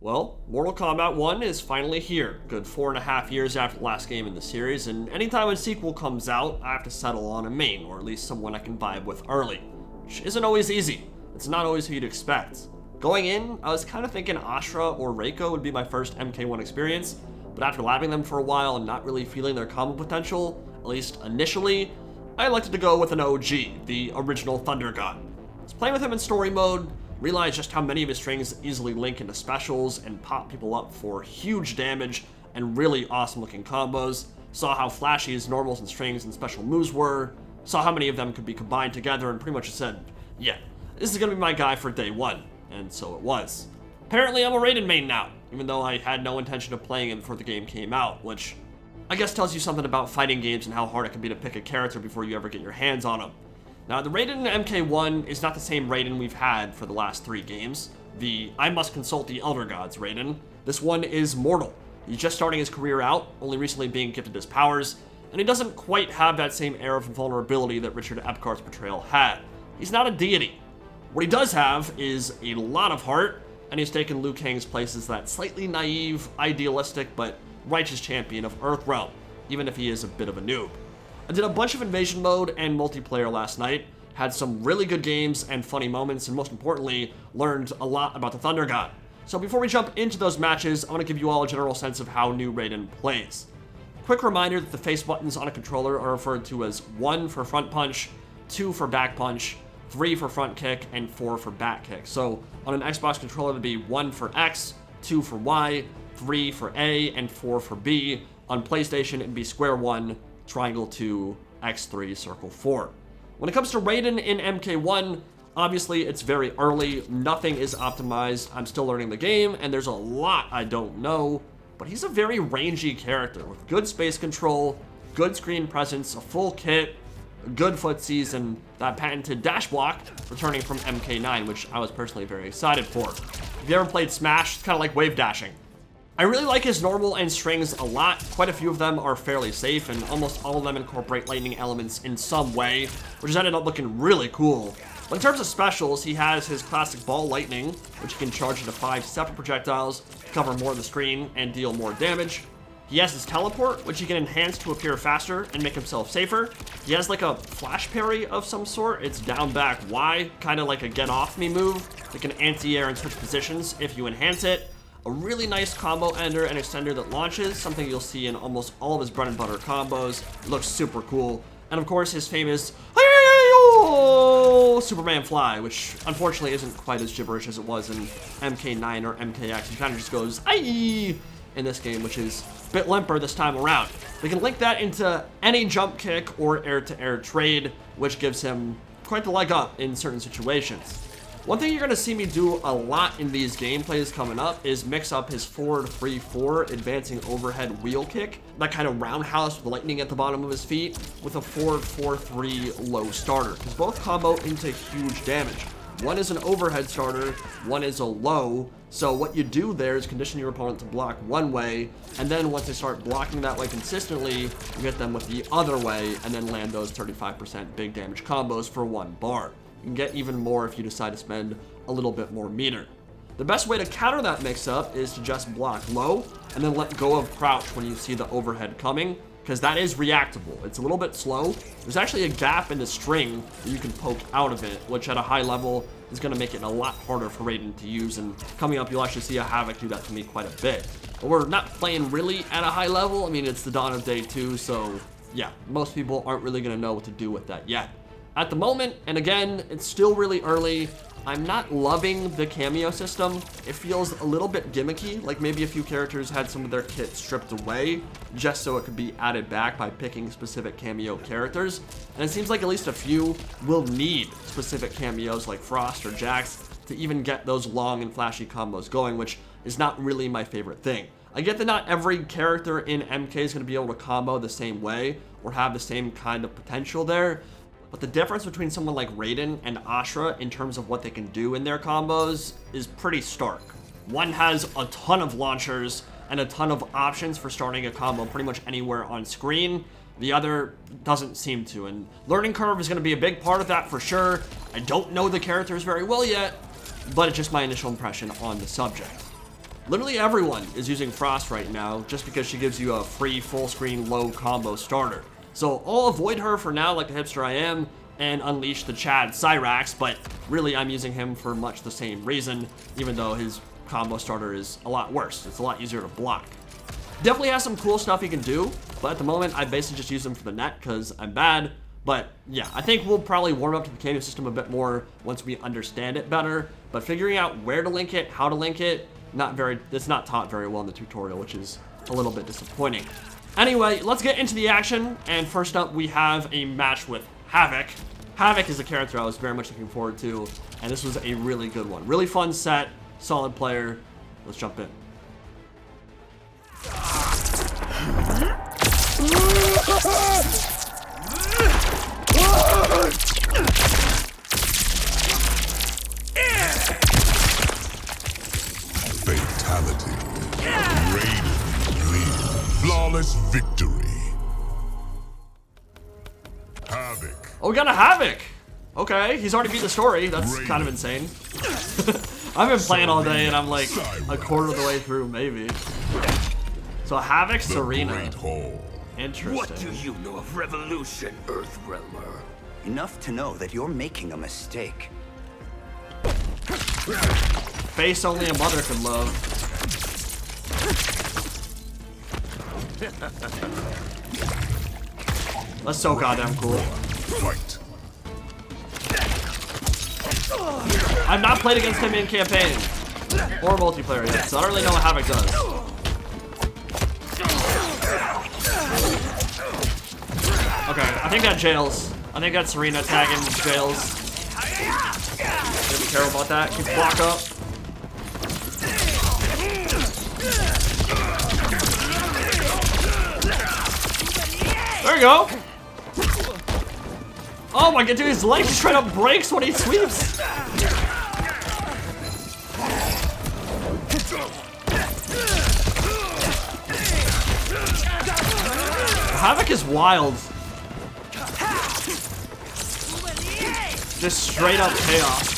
Well, Mortal Kombat 1 is finally here, good 4.5 years after the last game in the series, and anytime a sequel comes out, I have to settle on a main, or at least someone I can vibe with early, which isn't always easy. It's not always who you'd expect. Going in, I was kind of thinking Ashra or Reiko would be my first MK1 experience, but after labbing them for a while and not really feeling their combo potential, at least initially, I elected to go with an OG, the original Thunder God. I was playing with him in story mode, realized just how many of his strings easily link into specials and pop people up for huge damage and really awesome looking combos, saw how flashy his normals and strings and special moves were, saw how many of them could be combined together, and pretty much said, yeah, this is gonna be my guy for day one, and so it was. Apparently I'm a Raiden main now, even though I had no intention of playing him before the game came out, which I guess tells you something about fighting games and how hard it can be to pick a character before you ever get your hands on him. Now, the Raiden in MK1 is not the same Raiden we've had for the last 3 games. The I must consult the Elder Gods Raiden. This one is mortal. He's just starting his career out, only recently being gifted his powers, and he doesn't quite have that same air of vulnerability that Richard Epcart's portrayal had. He's not a deity. What he does have is a lot of heart, and he's taken Liu Kang's place as that slightly naive, idealistic, but righteous champion of Earthrealm, even if he is a bit of a noob. I did a bunch of invasion mode and multiplayer last night, had some really good games and funny moments, and most importantly, learned a lot about the Thunder God. So before we jump into those matches, I want to give you all a general sense of how new Raiden plays. Quick reminder that the face buttons on a controller are referred to as 1 for front punch, 2 for back punch, 3 for front kick, and 4 for back kick. So on an Xbox controller, it'd be 1 for X, 2 for Y, 3 for A, and 4 for B. On PlayStation, it'd be square 1, triangle 2, X3, circle 4. When it comes to Raiden in MK1, obviously it's very early, nothing is optimized, I'm still learning the game, and there's a lot I don't know, but he's a very rangy character with good space control, good screen presence, a full kit, good footsies, and that patented dash block returning from MK9, which I was personally very excited for. If you ever played Smash, it's kind of like wave dashing. I really like his normal and strings a lot. Quite a few of them are fairly safe, and almost all of them incorporate lightning elements in some way, which has ended up looking really cool. But in terms of specials, he has his classic ball lightning, which he can charge into 5 separate projectiles, cover more of the screen, and deal more damage. He has his teleport, which he can enhance to appear faster and make himself safer. He has like a flash parry of some sort. It's down back Y, kind of like a get off me move, that can anti-air and switch positions if you enhance it. A really nice combo ender and extender that launches, something you'll see in almost all of his bread and butter combos. It looks super cool. And of course his famous Superman fly, which unfortunately isn't quite as gibberish as it was in MK9 or MKX. He kind of just goes aye in this game, which is a bit limper this time around. They can link that into any jump kick or air-to-air trade, which gives him quite the leg up in certain situations. One thing you're going to see me do a lot in these gameplays coming up is mix up his forward 3-4 advancing overhead wheel kick, that kind of roundhouse with lightning at the bottom of his feet, with a forward 4-3 low starter, because both combo into huge damage. One is an overhead starter, one is a low, so what you do there is condition your opponent to block one way, and then once they start blocking that way consistently, you hit them with the other way, and then land those 35% big damage combos for 1 bar. You can get even more if you decide to spend a little bit more meter. The best way to counter that mix-up is to just block low, and then let go of crouch when you see the overhead coming, because that is reactable. It's a little bit slow. There's actually a gap in the string that you can poke out of it, which at a high level is going to make it a lot harder for Raiden to use, and coming up you'll actually see a Havik do that to me quite a bit. But we're not playing really at a high level. I mean, it's the dawn of day 2, so yeah, most people aren't really going to know what to do with that yet. At the moment, and again, it's still really early, I'm not loving the cameo system. It feels a little bit gimmicky, like maybe a few characters had some of their kit stripped away, just so it could be added back by picking specific cameo characters. And it seems like at least a few will need specific cameos like Frost or Jax to even get those long and flashy combos going, which is not really my favorite thing. I get that not every character in MK is going to be able to combo the same way or have the same kind of potential there, but the difference between someone like Raiden and Ashra in terms of what they can do in their combos is pretty stark. One has a ton of launchers and a ton of options for starting a combo pretty much anywhere on screen. The other doesn't seem to, and learning curve is going to be a big part of that for sure. I don't know the characters very well yet, but it's just my initial impression on the subject. Literally everyone is using Frost right now just because she gives you a free full screen low combo starter. So I'll avoid her for now like the hipster I am and unleash the Chad Cyrax, but really I'm using him for much the same reason, even though his combo starter is a lot worse. It's a lot easier to block. Definitely has some cool stuff he can do, but at the moment I basically just use him for the net because I'm bad. But yeah, I think we'll probably warm up to the Canyon system a bit more once we understand it better. But figuring out where to link it, how to link it, it's not taught very well in the tutorial, which is a little bit disappointing. Anyway, let's get into the action. And first up, we have a match with Havik. Havik is a character I was very much looking forward to, and this was a really good one. Really fun set, solid player. Let's jump in. Fatality. Raiden lead. Flawless victory. Havik. Oh, we got a Havik. Okay, he's already beat the story. That's kind of insane. I've been playing all day and I'm like a quarter of the way through, maybe. So Havik, Serena. Interesting. What do you know of revolution, Earthrealmer? Enough to know that you're making a mistake. Face only a mother can love. That's so goddamn cool. Fight. I've not played against him in campaign or multiplayer yet, so I don't really know what Havik does. Okay, I think that jails. I think that Serena tagging jails. Didn't care about that. Keep block up. There you go. Oh my god, dude, his leg straight up breaks when he sweeps. Havik is wild. Just straight up chaos.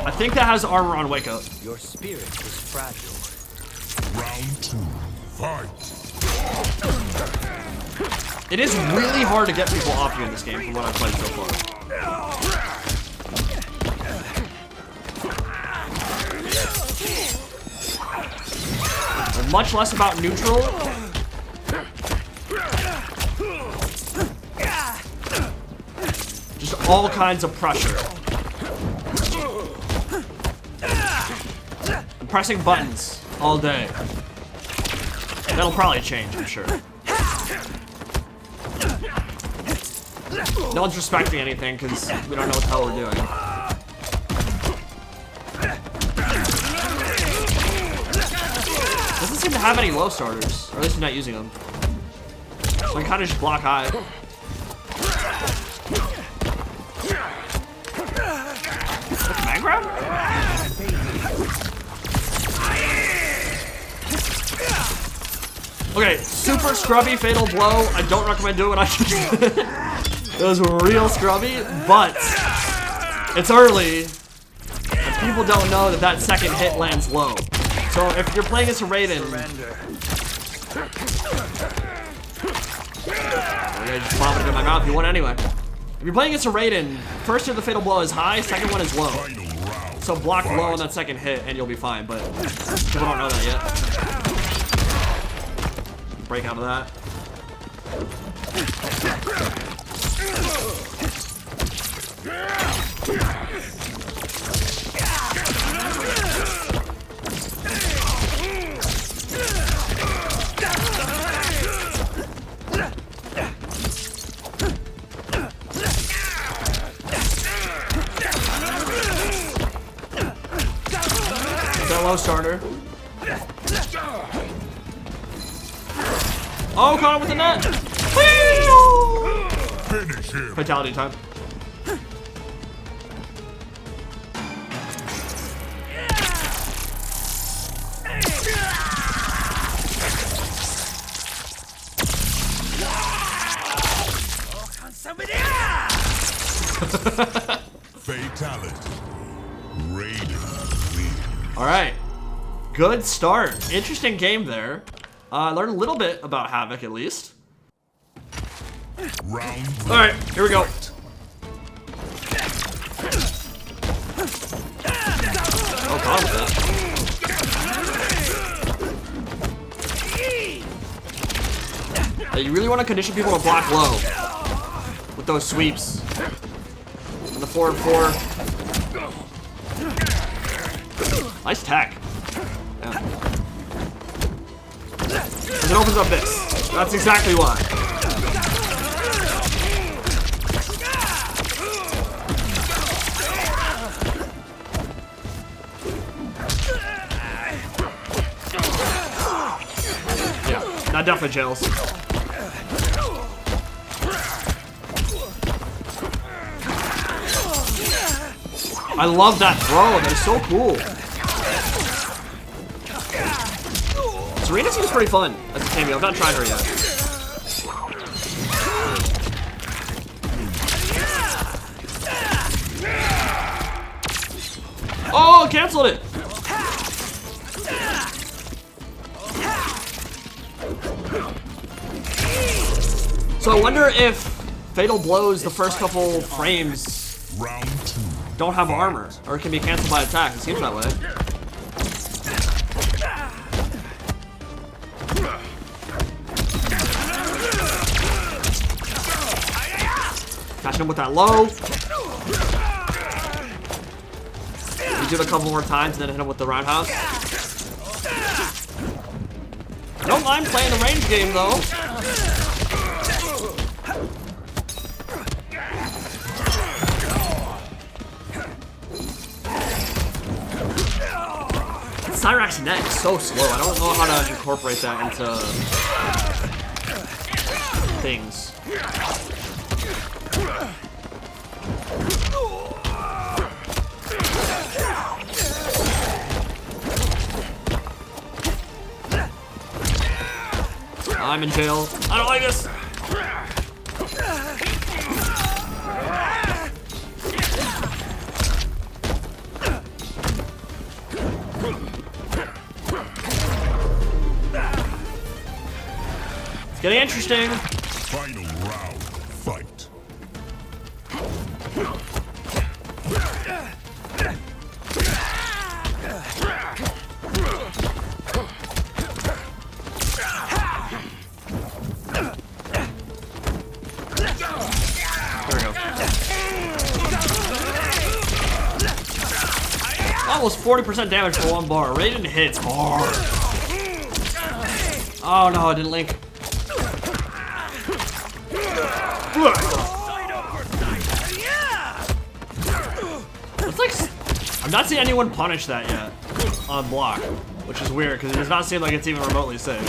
I think that has armor on Wake Up. Your spirit is fragile. Round 2. Fight. It is really hard to get people off you in this game from what I've played so far. They're much less about neutral. Just all kinds of pressure. I'm pressing buttons all day. That'll probably change, I'm sure. No one's respecting anything because we don't know what the hell we're doing. Doesn't seem to have any low starters, or at least I'm not using them. So I kind of just block high. Command grab? Okay, super scrubby fatal blow. I don't recommend doing it. It was real scrubby, but it's early. And people don't know that that second hit lands low. So if you're playing as a Raiden, okay, just vomit it in my mouth. You want anyway. If you're playing as a Raiden, first hit of the fatal blow is high, second one is low. So block low on that second hit, and you'll be fine. But people don't know that yet. Break out of that. That low starter. Oh, caught him with the net! Finish him. Fatality time. Fatality. Raiden wins. All right, good start. Interesting game there. I learned a little bit about Havik at least. Round All right, here we go. Oh, God with that. Hey, you really want to condition people to block low with those sweeps. And the 4-4. Nice tech. Yeah. It opens up this. That's exactly why. Yeah, that definitely jails. I love that throw. That is so cool. Serena seems pretty fun as a cameo. I've not tried her yet. Oh, canceled it. So I wonder if Fatal Blows, the first couple frames, Round 2. don't have armor, or it can be canceled by attack. It seems that way. Catching him with that low. We do it a couple more times and then hit him with the roundhouse. I don't mind playing the range game though. Cyrax's neck is so slow. I don't know how to incorporate that into things. I'm in jail. I don't like this. It's getting interesting. Final round. Fight. There we go. Almost 40% damage for one bar. Raiden hits hard. Oh no, I didn't link. It's like, I'm not seeing anyone punish that yet on block, which is weird because it does not seem like it's even remotely safe.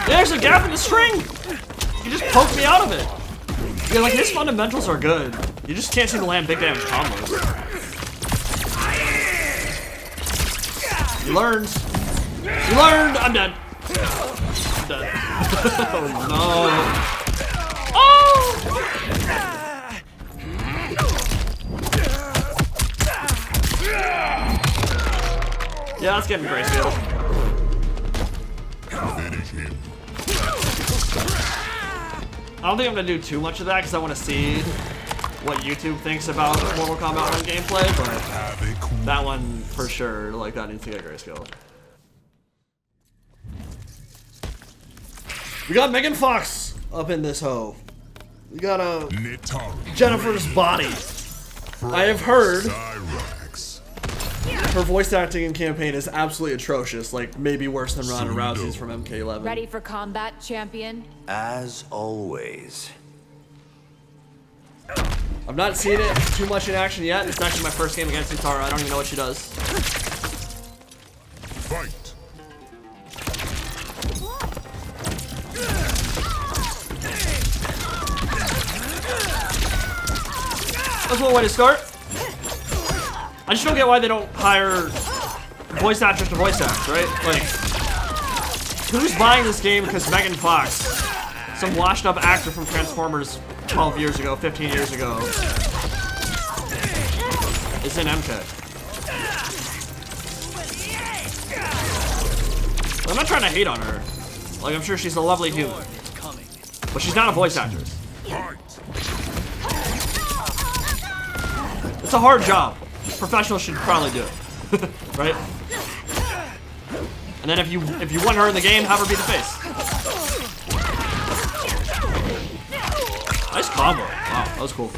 There's a gap in the string! You just poked me out of it. Yeah, like his fundamentals are good. You just can't seem to land big damage combos. You learned. You learned! I'm dead. I'm dead. Oh no. Oh! Yeah, that's getting grayscale. Finish him. I don't think I'm gonna do too much of that because I want to see what YouTube thinks about Mortal Kombat 1 gameplay, but Havik that one for sure, like that needs to get grayscale. We got Megan Fox up in this hoe. We got Nitara. Jennifer's body. I have heard Cyrax. her voice acting in campaign is absolutely atrocious, like maybe worse than Ronda Rousey's from MK11. Ready for combat, champion? As always. I've not seen it too much in action yet. It's actually my first game against Nitara. I don't even know what she does. Fight. That's one way to start. I just don't get why they don't hire voice actors to voice act, right? Like, who's buying this game because Megan Fox, some washed up actor from Transformers 12 years ago, 15 years ago, is in MK? I'm not trying to hate on her. Like, I'm sure she's a lovely human. But she's not a voice actress. It's a hard job. Professionals should probably do it. Right? And then if you want her in the game, have her be the face. Nice combo. Wow, that was cool.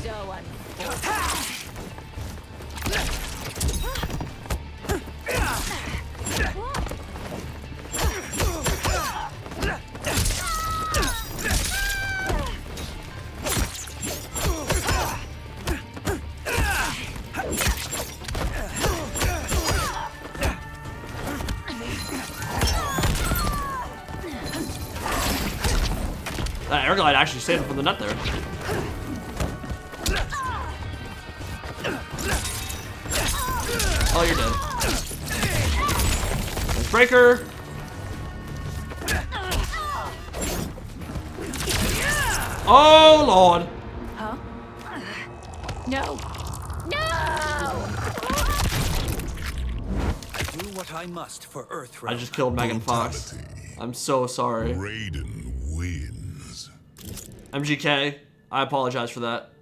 That air glide actually saved him from the net there. Oh, you're dead. Nice breaker. Oh, Lord. Huh? No. No! I do what I must for Earthrealm. I just killed Megan Fox. I'm so sorry. Raiden wins. MGK, I apologize for that.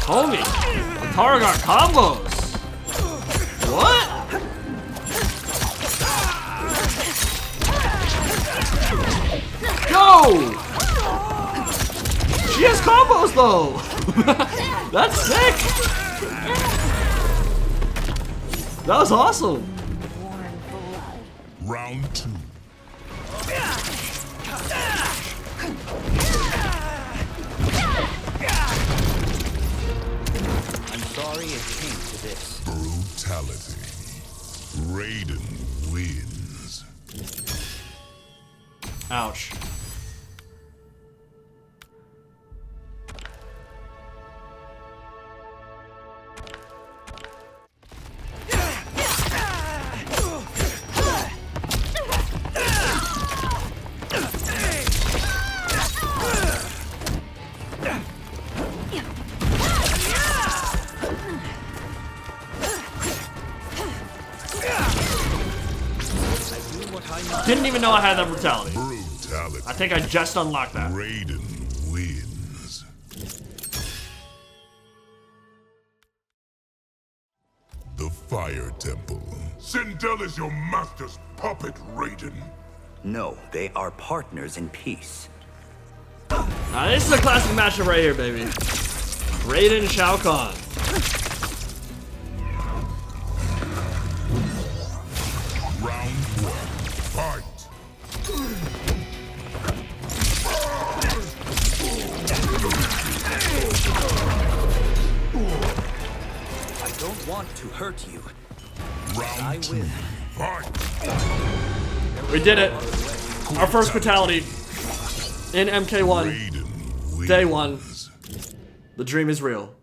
Homie, Nitara got combos. What? Yo! She has combos though. That's sick. That was awesome. Round 2. I'm sorry it came to this. Brutality. Raiden wins. Ouch. Didn't even know I had that brutality. Brutality. I think I just unlocked that. Raiden wins. The Fire Temple. Sindel is your master's puppet, Raiden. No, they are partners in peace. Now, this is a classic matchup right here, baby. Raiden, Shao Kahn. Round 1. Fight. I don't want to hurt you. I Round 2. will. Fight. We did it. Our first fatality in MK1. Raiden wins. Day 1. The dream is real.